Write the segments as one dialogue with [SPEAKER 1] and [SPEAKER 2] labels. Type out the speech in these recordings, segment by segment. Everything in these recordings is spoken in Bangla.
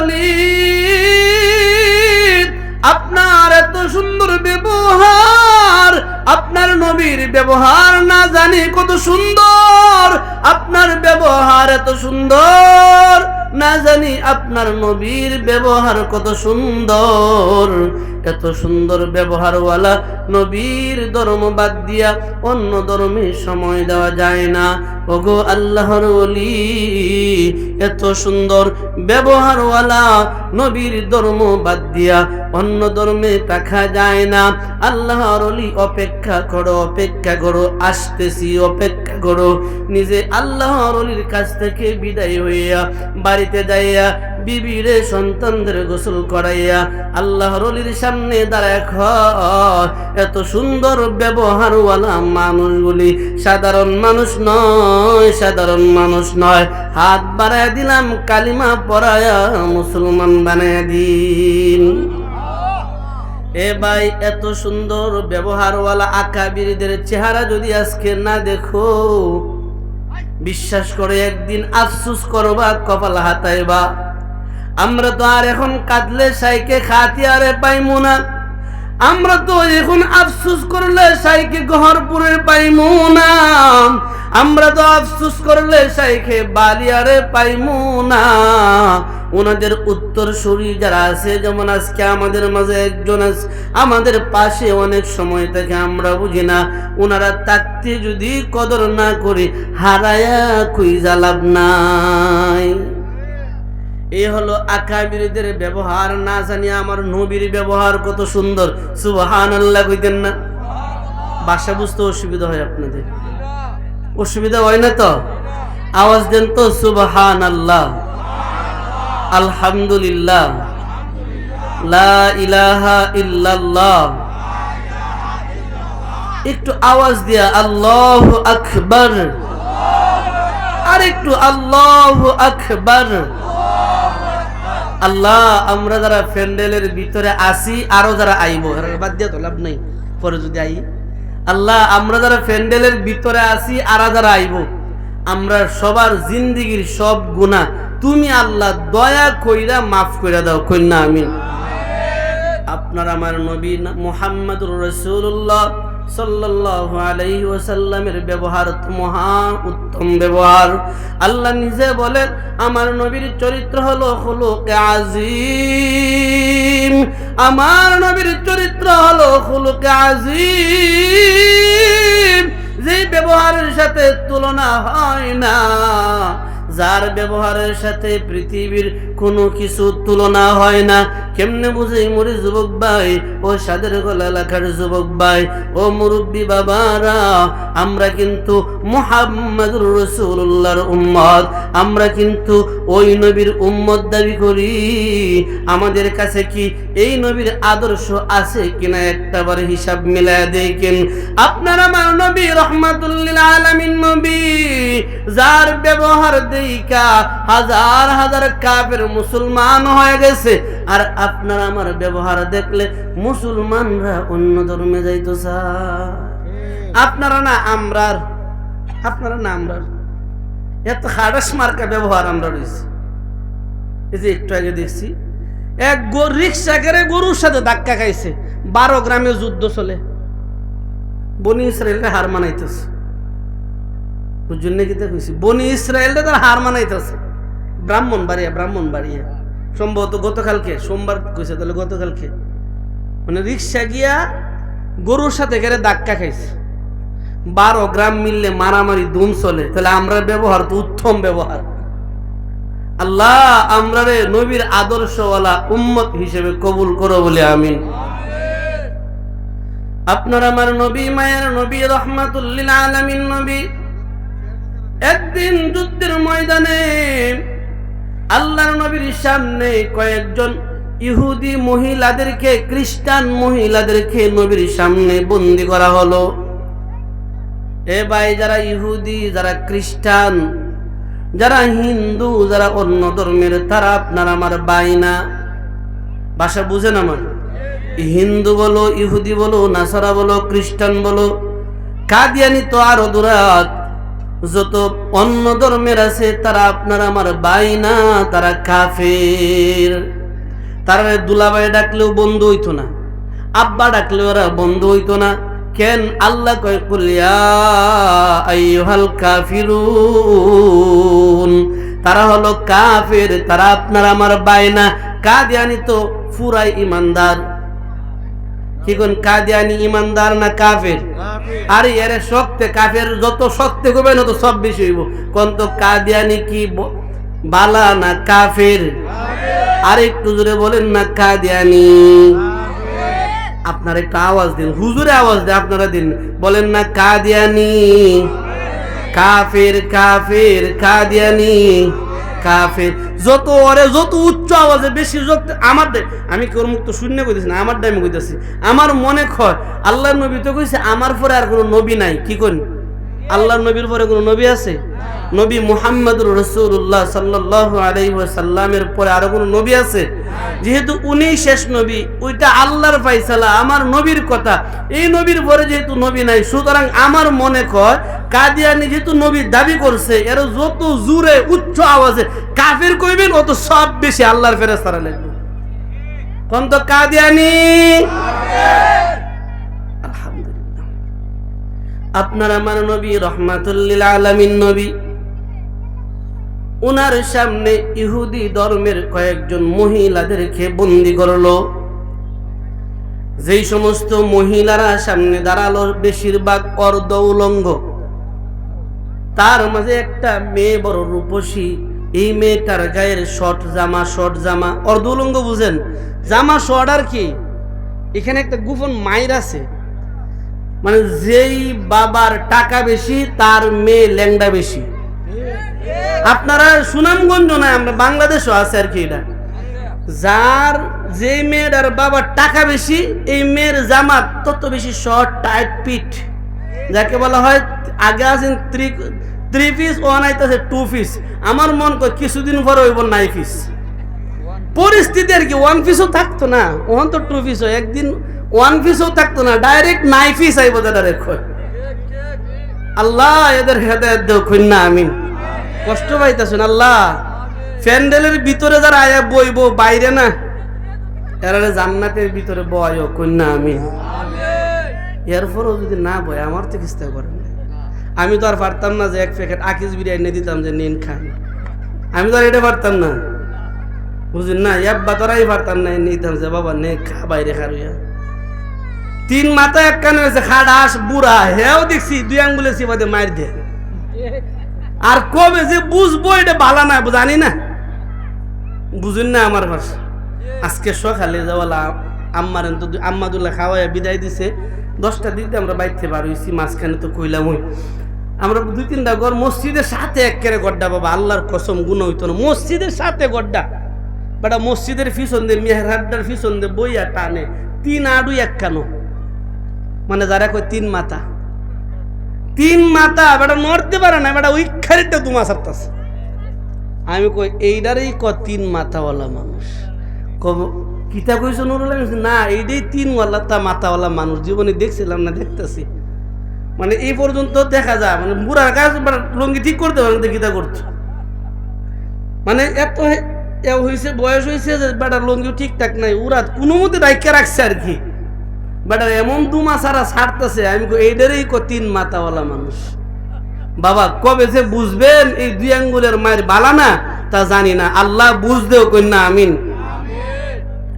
[SPEAKER 1] ওলি, আপনার এত সুন্দর ব্যবহার, আপনার নবীর ব্যবহার না জানি কত সুন্দর, আপনার ব্যবহার এত সুন্দর না জানি আপনার নবীর ব্যবহার কত সুন্দর। এত সুন্দর ব্যবহারওয়ালা নবীর ধর্ম বাদ দিয়া অন্য ধর্মে সময় দেওয়া যায় না। ওগো আল্লাহর ওলি, এত সুন্দর ব্যবহারওয়ালা নবীর ধর্ম বাদ দিয়া অন্য ধর্মে থাকা যায় না। আল্লাহর ওলি, অপেক্ষা করো, অপেক্ষা করো, আসতেছি, অপেক্ষা করো। নিজে আল্লাহর ওলির কাছ থেকে বিদায় হইয়া বাড়িতে যাইয়া বিবিরে সন্তানদের গোসল করাইয়া আল্লাহর ওলির সামনে দাঁড়ায় এত সুন্দর ব্যবহারওয়ালা মানুষগুলি সাধারণ মানুষ নয়, সাধারণ মানুষ নয়। হাত বাড়ায় দিলাম, কালিমা পড়ায়া মুসলমান বানায় দিন। এ ভাই, এত সুন্দর ব্যবহারওয়ালা আকাবিরদের চেহারা যদি আজকে না দেখো, বিশ্বাস করে একদিন আফসোস করবা, কপাল হাতাইবা। আমরা তো আর এখন কাঁদলে সাইকে খাতিয়ারে পাইমু না, আমরা তো এখন আফসোস করলে সাইকে গহরপুরে পাইমু না, আমরা তো আফসোস করলে সাইকে বালিয়ারে পাইমু না। ওনাদের উত্তরসূরি যারা আছে, যেমন আজকে আমাদের মাঝে একজন আছে, আমাদের পাশে অনেক সময় থেকে আমরা বুঝি না, ওনারা থাকতে যদি কদর না করি হারায়া খুঁজা লাভ নাই। এই হলো আকাবিরদের ব্যবহার। না জানি আমার নবীর ব্যবহার কত সুন্দর। সুবহানাল্লাহ কইতেন না? ভাষা বুঝতে অসুবিধা হয় আপনাদের? অসুবিধা হয় না তো? আওয়াজ দেন তো, সুবহানাল্লাহ, আলহামদুলিল্লাহ, লা ইলাহা ইল্লাল্লাহ। একটু আওয়াজ দিয়া আল্লাহু আকবার, আর একটু আল্লাহু আকবার। আল্লাহ, আমরা যারা প্যান্ডেলের ভিতরে আসি, আরো যারা আইব, বাদ দিয়া তো লাভ নাই, পরে যদি আই। আল্লাহ, আমরা যারা প্যান্ডেলের ভিতরে আসি, আর যারা আইব, আমরা সবার জিন্দিগির সব গুনাহ তুমি আল্লাহ দয়া কইরা মাফ কইরা দাও, কইনা আমিন। আপনার আমার নবী মুহাম্মদুর রাসূলুল্লাহ সাল্লাল্লাহু আলাইহি ওয়াসাল্লামের ব্যবহার তো মহা উত্তম ব্যবহার। আল্লাহ নিজে বলেন, আমার নবীর চরিত্র হলো খুলুকে আযীম, আমার নবীর চরিত্র হলো খুলুকে আযীম, যে ব্যবহারের সাথে তুলনা হয় না, যার ব্যবহারের সাথে পৃথিবীর কোনো কিছু তুলনা হয় না। কেমনে বুঝে মরে যুবক ভাই, ও সাদের গলা এলাকার যুবক ভাই, ও মুরব্বী বাবারা, আমরা কিন্তু মুহাম্মাদুর রাসূলুল্লাহর উম্মত, আমরা কিন্তু ওই নবীর উম্মত দাবি করি। আমাদের কাছে কি এই নবীর আদর্শ আছে কিনা একটাবার হিসাব মিলায় দেখেন। আপনার আমার নবী রাহমাতুল লিল আলামিন নবী, যার ব্যবহার দেইকা হাজার হাজার কাফের মুসলমান হয়ে গেছে, আর আপনার আমার ব্যবহার দেখলে মুসলমানরা অন্য ধর্মে যাইতো চায়। আপনারা না আমরার, আপনারা না আমরার, এত খাড়াস মার্কা ব্যবহার আমরা রয়েছি। এই যে একটু আগে দেখছি এক রিক্সা করে গরুর সাথে ধাক্কা খাইছে, 12 গ্রামে যুদ্ধ চলে, বনি ইসরায়েলরা হার মানাইতেছে। বুঝছেন নাকি? কইছি বনি ইসরায়েলরা তার হার মানাইতেছে। ব্রাহ্মণবাড়িয়া সম্ভবত গতকালকে, সোমবার কইছে, তাহলে গতকালকে মানে রিক্সা গিয়া গরুর সাথে গেলে ধাক্কা খাইছে, 12 গ্রাম মিললে মারামারি দুম চলে। তাহলে আমরা ব্যবহার তো উত্তম ব্যবহার। আল্লাহ আমরা রে নবীর আদর্শওয়ালা উম্মত হিসেবে কবুল করো বলে আমিন। আপনার আমার নবী, মায়ের নবী, রাহমাতুল লিল আলামিন নবী, একদিন যুদ্ধের ময়দানে আল্লাহর নবীর সামনে কয়েকজন ইহুদি মহিলাদেরকে, খ্রিস্টান মহিলাদেরকে নবীর সামনে বন্দী করা হলো। এ ভাই, যারা ইহুদি, যারা খ্রিস্টান, যারা হিন্দু, যারা অন্য ধর্মের, তারা আপনার আমার বাইনা। ভাষা বুঝেন আমার? হিন্দু বলো, ইহুদি বলো, নাসারা বলো, খ্রিস্টান বলো, কাদিয়ানি তো আরো দূরাত, যত অন্য ধর্মের আছে তারা আপনার আমার ভাই না, তারা কাফের। তারা দুলাভাই ডাকলেও বন্ধু হইতো না, আব্বা ডাকলেও ওরা বন্ধু হইতো না। কেন? আল্লাহ কয় কুল ইয়া আইয়ুহাল কাফিরুন, তারা হলো কাফের, তারা আপনার আমার ভাই না। কাদিয়ানি তো পুরাই ইমানদার। কি কোন কাদিয়ানি ইমানদার না কাফের? আরে এর শক্তে কাফের যত শক্তে করবেন তত সব বেশি হইব। কোন তো কাদিয়ানি কি বালা না কাফের? আর একটু জোরে বলেন না কাদিয়ানি। আপনারা একটু আওয়াজ দিন, হুজুরে আওয়াজ দেন, আপনারা দিন, বলেন না কাদিয়ানি কাফের, কাফের কাদিয়ানি কাফের। যত ওরে যত উচ্চ আওয়াজে বেশি আমার আমি কেউ মুক্ত শূন্য কইতেছি না, আমার ডাইমে কইতেছি। আমার মনে হয় আল্লাহর নবী তো কইছে আমার পরে আর কোনো নবী নাই। কি কোন? আল্লাহর নবীর পরে কোনো নবী আছে? নবী মুহাম্মদুর রাসূলুল্লাহ সাল্লাল্লাহু আলাইহি ওয়াসাল্লামের পরে আরো কোনো নবী আছে? যেহেতু উনি শেষ নবী, ওইটা আল্লাহর ফায়সালা, আমার নবীর কথা। এই নবীর পরে যেহেতু নবী নাই, সুতরাং আমার মনে হয় কাদিয়ানি যেহেতু নবীর দাবি করছে, এর যত জোরে উচ্চ আওয়াজে কাফের কইবেন অত সব বেশি আল্লাহর ফেরেশতারা লাগবে। কোন তো কাদিয়ানি। আলহামদুলিল্লাহ, আপনার আমার নবী রহমাতুল লিল আলামিন নবী, উনার সামনে ইহুদি ধর্মের কয়েকজন মহিলাদেরকে বন্দী করলো। যেই সমস্ত মহিলারা সামনে দাঁড়ালো বেশিরভাগ অর্ধ উলঙ্গ, তার মাঝে একটা মেয়ে বড় রূপসী। এই মেয়েটার গায়ের শর্ট জামা, অর্ধ উলঙ্গ বুঝেন, জামা শর্ট। আর কি এখানে একটা গোপন মাইর আছে, মানে যেই বাবার টাকা বেশি তার মেয়ে ল্যাংডা বেশি। আপনারা সুনামগঞ্জ নয়, আমরা বাংলাদেশও আছে আর কি। এটা যার যে মেয়েটার বাবার টাকা বেশি, এই মেয়ের জামা তত বেশি শর্ট টাইট পিট, যাকে বলা হয় আগে আছেন থ্রি পিস, ও আনাইতেছে টু পিস। আমার মন কয় কিছুদিন পরে হইব নাই পিস। পরিস্থিতি আর কি, ওয়ান পিসও থাকতো না, ওখান তো টু পিস হয়। একদিন ওয়ান পিসও থাকতো না, ডাইরেক্ট নাই পিস আইব। আল্লাহ এদের হেদায়েত দেও কইনা আমিন। কষ্ট পাইতেছেন আল্লাহ। প্যান্ডেলের ভিতরে যারা আয়া বইব, বাইরে না, এরা জান্নাতের ভিতরে বয় কইনা আমিন। এরপরও যদি না বয়, আমার তো কিস্তা করেন। আমি তো আর পারতাম না যে এক প্যাকেট আকিস বিরিয়ানি দিতাম যে নিন খান, আমি তো আর এটা পারতাম না, বুঝলেন না? এব্বা তোরাই পারতাম না, নিতাম যে বাবা নে খা, বাইরে খারুয়া। তিন মাথা এক কানে হয়েছে, খাডাস বুড়া, হেও দেখছি দুই আঙ্গুলে চিবাতে মার দে। আর কবে যে বুঝবো এটা বালা না, জানি না, বুঝুন না আমার ভাষা। আজকে সকালে যাওয়ালা আম্মার তো আম্মাদুল্লাহ খাওয়াইয়া বিদায় দিছে। 10টার দিকে আমরা বাইতে বার হইছি, মাঝখানে তো কইলাম ওই আমরা 2-3টা ঘর মসজিদের সাথে একেবারে গড্ডা। বাবা আল্লাহর কসম গুণ হইতো না, মসজিদের সাথে গড্ডা। বেটা মসজিদের পিছন দিয়ে মেহরাবটার পিছন দিয়ে বইয়া টানে 3 আডু 1 কানো, মানে যারা কই 3 মাথা বেটা নড়তে পারে না, বেটা ওই খারিটা দুমা সারতাছে। আমি কই এইটারই 3 মাথাওয়ালা মানুষ। কব কিতা কইছো নুরুল? না এইটাই 3 মাথাওয়ালা মানুষ, জীবনে দেখছিলাম না, দেখতেছি। মানে এই পর্যন্ত দেখা যায়, মানে বুড়ার কাজ লঙ্গি ঠিক করতে পারে না, কিতা করছো। মানে এত হয়েছে, বয়স হয়েছে যে বেটার লঙ্গিও ঠিকঠাক নাই, ওরা কোনো মতে রাইকে রাখছে আর কি। বেটার এমন দুমা সারা ছাড়তেছে। আমি এইটারই 3 মাথাওয়ালা মানুষ। বাবা কবে যে বুঝবেন এই 2 আঙ্গুলের মায়ের বালা না, তা জানি না। আল্লাহ বুঝদেও কন্যা আমিন।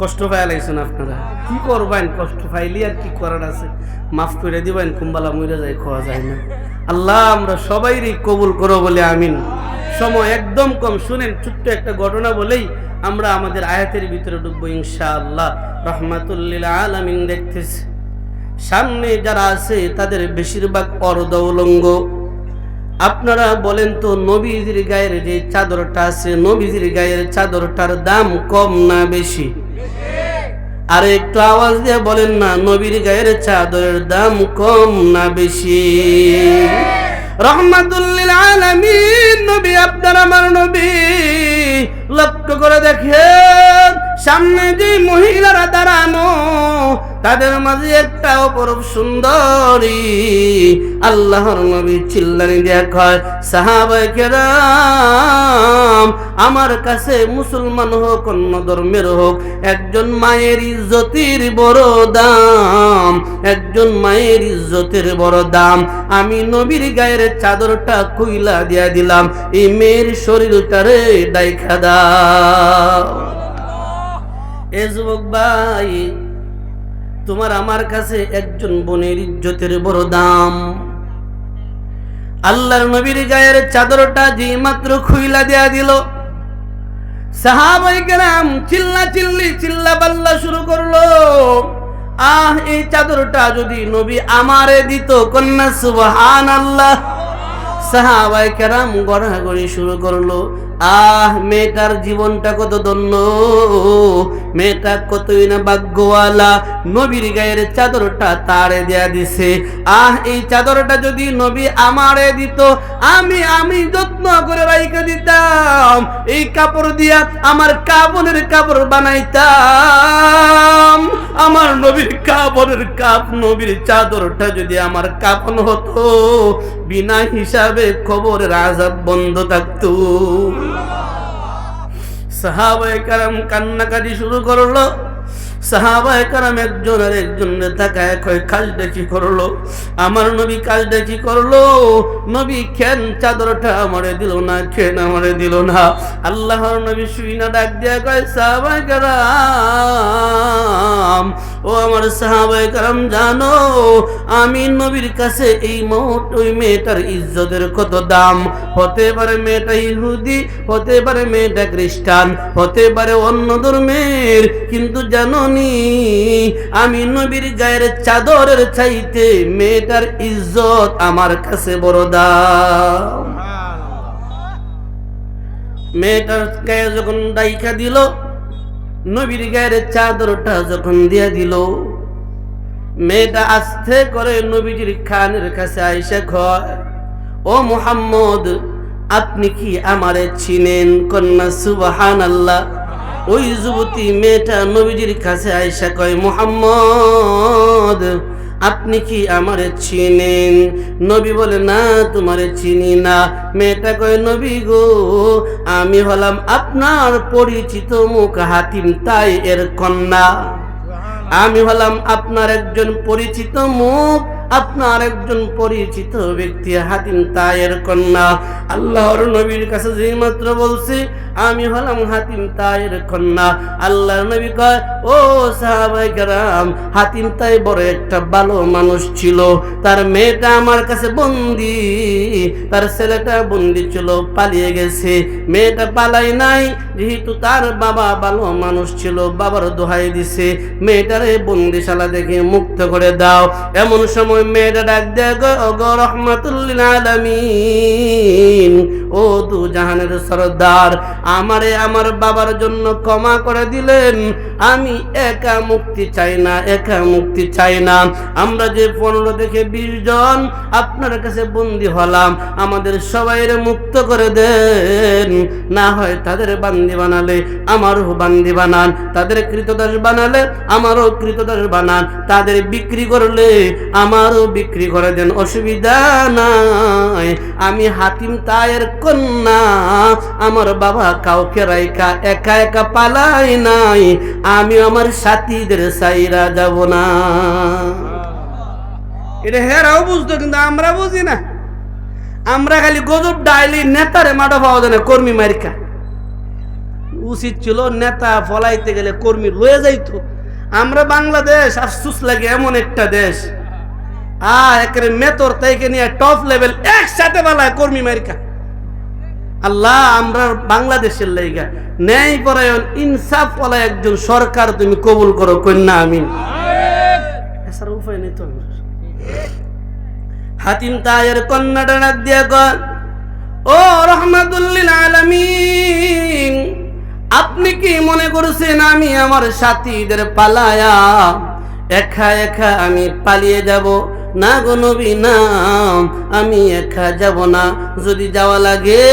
[SPEAKER 1] কষ্ট পাই লাগছেন আপনারা, কি করবেন? কষ্ট পাইলি আর কি করার আছে, মাফ করে দিবেন। কুম্বালা মরে যায়, খাওয়া যায় না। আল্লাহ আমরা সবাইরই কবুল করো বলে আমিন। সময় একদম কম, শুনেন ছোট্ট একটা ঘটনা বলেই আমরা আমাদের আয়াতের ভিতরে ঢুকবো ইনশাআল্লাহ। রহমাতুল লিল আলামিন দেখতেছি সামনে যারা আছে তাদের বেশিরভাগ অর্ধ উলঙ্গ। আপনারা বলেন তো নবীজির গায়ের যে চাদরটা আছে, নবীজির গায়ের চাদরটার দাম কম না বেশি? আর একটু আওয়াজ দিয়ে বলেন না, নবীর গায়ের চাদরের দাম কম না বেশি? রহমাতুল লিল আলামিন নবী, আপনার আমার নবী, লক্ষ্য করে দেখেন সামনে যে মহিলারা দাঁড়ানো তাদের মাঝে একটা অপরূপ সুন্দরী আল্লাহর নবী চিল্লানি দিয়া কয়, সাহাবায়ে কেরাম, আমার কাছে মুসলমান হোক অন্য ধর্মের হোক, একজন মায়ের ইজ্জতের বড় দাম, একজন মায়ের ইজ্জতের বড় দাম। আমি নবীর গায়ের চাদরটা খুইলা দিয়া দিলাম, এই মেয়ের শরীরটারে ডাইখা দাও। এ যুবক ভাই, তোমার আমার কাছে একজন বোনের ইজ্জতের বড় দাম। আল্লাহর নবীর গায়ের চাদরটা যে মাত্র খুইলা দেয়া দিল, সাহাবায়ে কেরাম চিল্লা পাল্লা শুরু করলো। এই চাদরটা যদি নবী আমারে দিত, কন্যা সুবহানাল্লাহ। সাহাবায়ে কেরাম গড়াগড়ি শুরু করলো। মেয়েটার জীবনটা কত ধন্য, মেয়েটা কতই না ভাগ্যওয়ালা, নবীর গায়ের চাদরটা তারে দেয়া দিছে। এই চাদরটা যদি নবী আমারে দিত, আমি যত্ন করে রাইখা দিতাম, এই কাপড় দিয়া আমার কাপড়ের কাপড় বানাইতাম। আমার নবীর কাপড়ের নবীর চাদরটা যদি আমার কাফন হতো, বিনা হিসাবে কবরের আযাব বন্ধ থাকতো। সাহাবায়ে কেরাম কান্নাকাটি শুরু করলো। সাহাবায়ে কেরাম একজন আর একজনের তাকায় কয়, কাজটা কি করলো আমার নবী, কাজটা কি করলো নবী? কেন চাদরটা আমারে দিল না, কেন আমারে দিল না? আল্লাহর নবী শুইনা ডাক দিয়া কয়, সাহাবায়ে কেরাম, ও আমার সাহাবায়ে কেরাম, জানো আমি নবীর কাছে এই ওই মেয়েটার ইজ্জতের কত দাম। হতে পারে মেয়েটা ইহুদি, হতে পারে মেয়েটা খ্রিস্টান, হতে পারে অন্য ধর্মের, কিন্তু জানো আমি নবীর গায়ের চাদরের চাইতে মেয়েটার ইজ্জত আমার কাছে বড় দাম। মেয়েটার গায়ে যখন ডাইকা দিল, নবীর গায়ের চাদরটা যখন দিয়া দিল, মেয়েটা আস্তে করে নবীজির কানের কাছে আইসা কয়, ও মুহাম্মদ, আপনি কি আমারে চিনেন? কন্যা সুবহানাল্লাহ। ওই যুবতী মেয়েটা নবীজির কাছে আইসা কয়, মুহাম্মদ, আপনি কি আমারে চিনেন? নবী বলে, না, তোমারে চিনি না। মেয়েটা কয়, নবী গো, আমি হলাম আপনার পরিচিত মুখ হাতিম তাই এর কন্যা। আমি হলাম আপনার একজন পরিচিত মুখ, আপনার একজন পরিচিত ব্যক্তি হাতিম তায়ের কন্যা। আল্লাহর নবীর কাছে যে মাত্র বলছি আমি হলাম হাতিম তায়ের কন্যা, আল্লাহর নবী কয়, ও সাহাবায়ে কেরাম, হাতিম তাই বড় একটা ভালো মানুষ ছিল। তার মেয়েটা আমার কাছে বন্দি, তার ছেলেটা বন্দি ছিল, পালিয়ে গেছে। মেয়েটা পালাই নাই, যেহেতু তার বাবা ভালো মানুষ ছিল, বাবার দোহাই দিছে, মেয়েটারে বন্দিশালা দেখে মুক্ত করে দাও। এমন সময় মেয়েটা ডাক দেয়, গো রহমাতুল আলামিন, ও দু জাহানের সরদার, আমারে আমার বাবার জন্য ক্ষমা করে দিলেন। আমি একা মুক্তি চাই না, একা মুক্তি চাই না। আমরা যে 15 থেকে 20 জন আপনার কাছে বন্দী হলাম, আমাদের সবাইরে মুক্ত করে দেন। না হয় তাদের বান্দি বানালে আমারও বান্দি বানান, তাদের কৃতদাস বানালে আমারও কৃতদাস বানান, তাদের বিক্রি করলে আমারও বিক্রি করে দেন, অসুবিধা নাই। আমি হাতিম তায়ের কন্যা, আমার বাবা কাউকে রাইকা একা একা পালাই নাই, আমি আমার সাথীদের সাইরা যাব না। এটা হেরাও বুঝতো, কিন্তু আমরা বুঝি না। আমরা খালি গজব ডাইলি নেতারে মাঠা পাওয়া যায় না, কর্মী মারিকা। উচিত ছিল নেতা ফলাইতে গেলে কর্মী লয়ে যাইতো। আমরা বাংলাদেশ আফসুস লাগে, এমন একটা দেশ, একেবারে মেতর থেকে নিয়ে টপ লেভেল একসাথে বালায় কর্মী মারিকা। আল্লাহ, আমরা বাংলাদেশের লাইগা ন্যায় পরায়ণ ইনসাফ ওয়ালা একজন সরকার তুমি কবুল করো, কন্যা আমিন। এছাড়া উপায় নেই তো। হাতিম তায়ের কন্যাটা ডাক দিয়া কয়, ও রহমাতুল আলামিন, আপনি কি মনে করছেন আমি আমার সাথীদের পালায়া একা একা আমি পালিয়ে যাব? না গো নবী না, আমি একা যাব না, যদি যাওয়া লাগে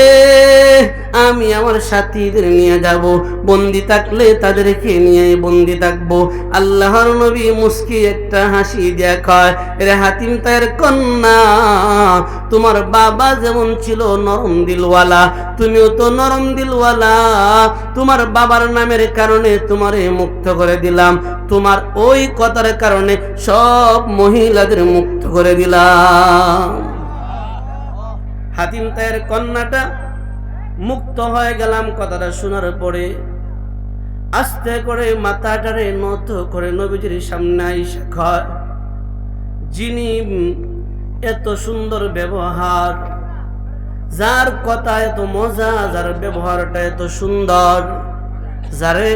[SPEAKER 1] আমি আমার সাথীদের নিয়ে যাব, বন্দি থাকলে তাদেরকে নিয়ে বন্দি থাকবো। আল্লাহর নবী মুস্কি একটা হাসি দিয়া কয়, রে হাতিম তায়ের কন্যা, তোমার বাবা যেমন ছিল নরম দিলওয়ালা, তুমিও তো নরম দিলওয়ালা, তোমার বাবার নামের কারণে তোমারে মুক্ত করে দিলাম, তোমার ওই কথার কারণে সব মহিলাদের মুক্ত করে দিলাম। হাতিম তায়ের কন্যাটা মুক্ত হয়ে গেলাম কথাটা শোনার পরে আস্তে করে মাথাটারে নত করে নবীজির সামনে আইসা কয়, যিনি এত সুন্দর ব্যবহার, যার কথা এত মজা, যার ব্যবহারটা এত সুন্দর, যারে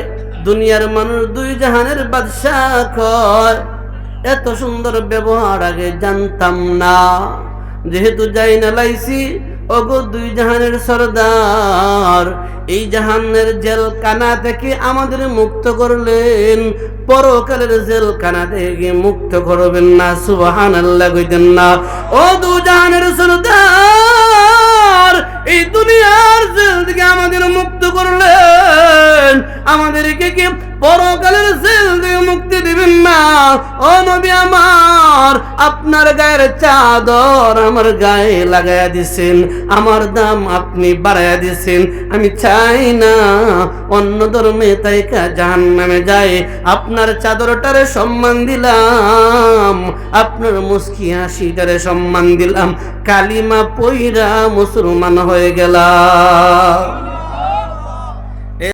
[SPEAKER 1] দুনিয়ার মানুষ দুই জাহানের বাদশাহ কয়, এত সুন্দর ব্যবহার আগে জানতাম না, যেহেতু যাই না লাইছি ওগো দুই জাহানের সরদার, এই জাহানের জেলখানা থেকে আমাদের মুক্ত করলেন, পরকালের জেলখানা থেকে মুক্ত করবেন না, সুবহানাল্লাহ কইতেন না? ও দুই জাহানের সরদার, এই দুনিয়ার জেল থেকে আমাদের মুক্ত করলেন, আমাদেরকে কি পরকালের জেল থেকে মুক্তি দিবেন না? ও নবী আমার, আপনার গায়ের চাদর আমার গায়ে লাগাইয়া দিছেন, আমার দাম আপনি বাড়াইয়া দিছেন, আমি চাই না অন্য ধর্মে তাইকা জাহান্নামে যায়, আপনার চাদরটারে সম্মান দিলাম, আপনার মুস্কি হাসিটারে সম্মান দিলাম, কালিমা পইরা মুসলমান হয়ে গেলাম।